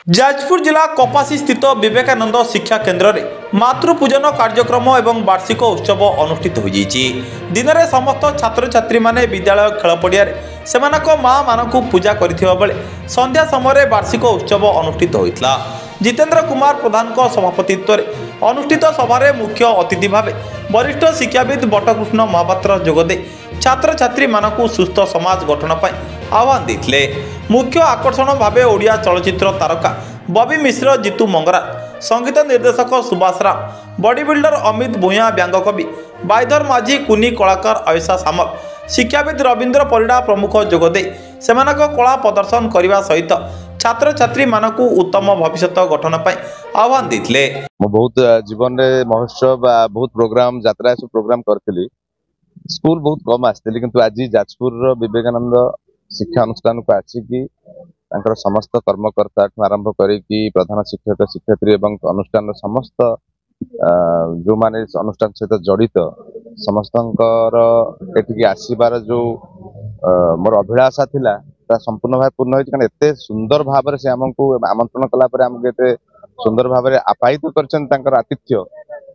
जाजपुर जिला कपासी स्थित विवेकानंद शिक्षा केन्द्र में मातृपूजन कार्यक्रम एवं वार्षिक उत्सव अनुष्ठित हो दिन में समस्त छात्र छात्री माने विद्यालय खेल पड़िया से माँ मान पूजा कर संध्या समय वार्षिक उत्सव अनुष्ठित होता। जितेन्द्र कुमार प्रधान सभापतित्व में अनुष्ठित सभारे मुख्य अतिथि भाव वरिष्ठ शिक्षाविद बटकृष्ण महापात्र जोगदे छात्र छात्री मानकु सुस्थ समाज गठन पर आह्वान देते। मुख्य आकर्षण भाव ओडिया चलचित्र तारका बबी मिश्र, जीतू मंगराज, संगीत निर्देशक सुभाष राम, बॉडी बिल्डर अमित भूया, व्यंग कवि बाइधर माझी, कुनी कलाकार आयशा सामल, शिक्षाविद रवींद्र परिड़ा प्रमुख जोगदे सेमानक कला प्रदर्शन करने सहित छात्र छात्री मानकु उत्तम भविष्य गठन पर आह्वान देते। बहुत जीवन में महोत्सव बहुत प्रोग्राम यात्रा सब प्रोग्राम करी स्कूल बहुत कम आसती किंतु आज जाजपुर विवेकानंद शिक्षा अनुष्ठान को आसिकी समस्त कर्मकर्ता आरंभ करी प्रधान शिक्षक शिक्षयित्री एवं अनुष्ठान समस्त जो माने अनुष्ठान सहित जड़ित समस्त आसबार जो मोर अभिलाषा थिला संपूर्ण भाव पूर्ण होती एत सुंदर भाव से आमको आमंत्रण कला आमको एत सुंदर भाव आपायित कर आतिथ्य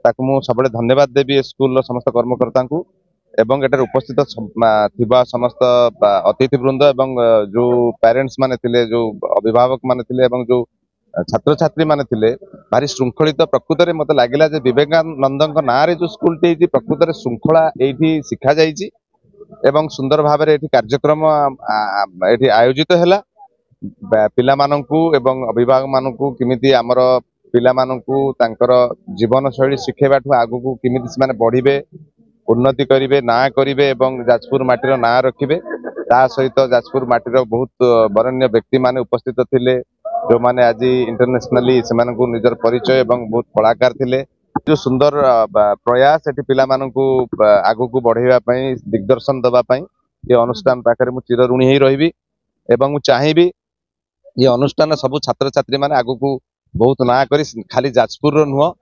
ताकू सब धन्यवाद देवी स्कूल समस्त कर्मकर्ता को एवं एटार उपस्थित थिबा समस्त अतिथि वृंद एवं जो पेरेंट्स माने थिले जो अभिभावक माने थिले एवं जो छात्र छात्री माने थिले भारी श्रृंखलित प्रकृत में मत लगिला जे विवेकानंद ना रे जो स्कूल टी प्रकृत श्रृंखला एठी शिखा जाइछि एवं सुंदर भाव में कार्यक्रम एठी आयोजित हैला पिला माननकु एवं अभिभावक माननकु किमिति हमर पिला माननकु तांकर जीवन शैली शिखेबाठु आगु को किमिति से माने बढ़िबे उन्नति करिवे ना करिवे एवं जाजपुर माटीर ना रखिबे ता सहित जाजपुर माटीर बहुत बरण्य व्यक्ति माने उपस्थित थिले जो माने आज इंटरनेशनली से माननकु निजर परिचय एवं बहुत कलाकार थिले जो सुंदर प्रयास एटी पिला माननकु आगु को बढ़ाइबा पई दिग्दर्शन दबा पई ये अनुष्ठान पाखरे मु चिर ऋणी ही रहिबी एवं मु चाहिबी ये अनुष्ठान सब छात्र छात्री माने आगु को बहुत ना करी खाली जाजपुर नुह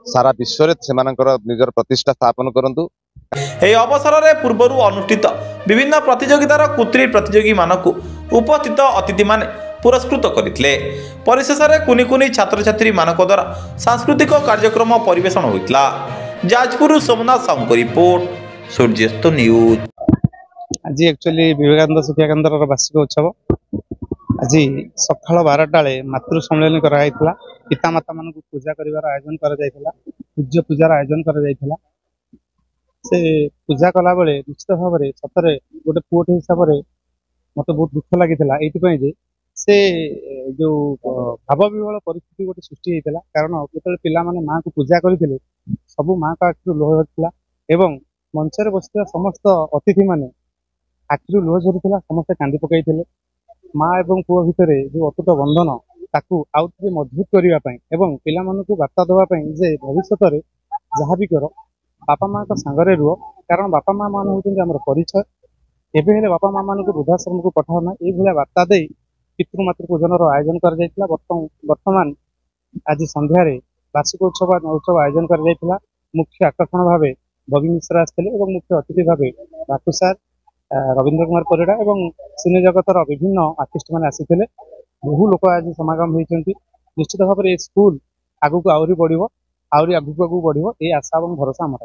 सारा विश्व निजर प्रतिष्ठा स्थापन करंतु। यह अवसर में पूर्वर अनुष्ठित विभिन्न प्रतियोगितार कुत्री प्रतियोगी मानकु उपस्थित अतिथि माने पुरस्कृत करथिले। परिशेष में कुनी कुनी छात्र छात्री मानक द्वारा सांस्कृतिक कार्यक्रम परिवेषण होइतला। जाजपुर सोमनाथ साहू रिपोर्ट, सूर्यास्त न्यूज। आज एक्चुअली विवेकानंद शिक्षा केन्द्र वार्षिक उत्सव आज सकाल 12टा मातृ सम्मेलन कराइला। पिता माता मान पूजा कर आयोजन करा पूज्य पूजार आयोजन करा से पूजा कला बेले निश्चित भाव में सतरे गोटे पुओटे हिसाब से मत बहुत दुख लगी से जो भाव विभल परिस्थिति गोटे सृष्टि होता कारण जो पिला माने माँ को पूजा करते सब माँ का आखिर लुह झरता एवं मंचर बस समस्त अतिथि माने आखिर लुह झरुला समस्ते कांदी पकई माँ एवं पुओ भितर जो अतुट बंधन ताकू आउ थे मजबूत करने एवं पिला मानकु वार्ता देवाई जे भविष्य में जहाँ भी कर बापा माँ सांगरे रुह कारण बापा माँ मान होती आम परिचय एवं बापा माँ मान वृद्धाश्रम को पठाओना ये वार्ता दे पितृमातृ पूजन आयोजन कर बर्तमान आज संध्यार वार्षिक उत्सव आयोजन कर मुख्य आकर्षण भाव बबी मिश्र आसते मुख्य अतिथि भाव बाटू सार, रवींद्र कुमार परिड़ा और सिने जगतर विभिन्न आर्टिस्ट मैंने आसी बहु लोक आज समागम होती। निश्चित भाव में स्कूल आगू को आहरी बढ़ आहरी आगू बढ़ ये आशा और भरोसा आम।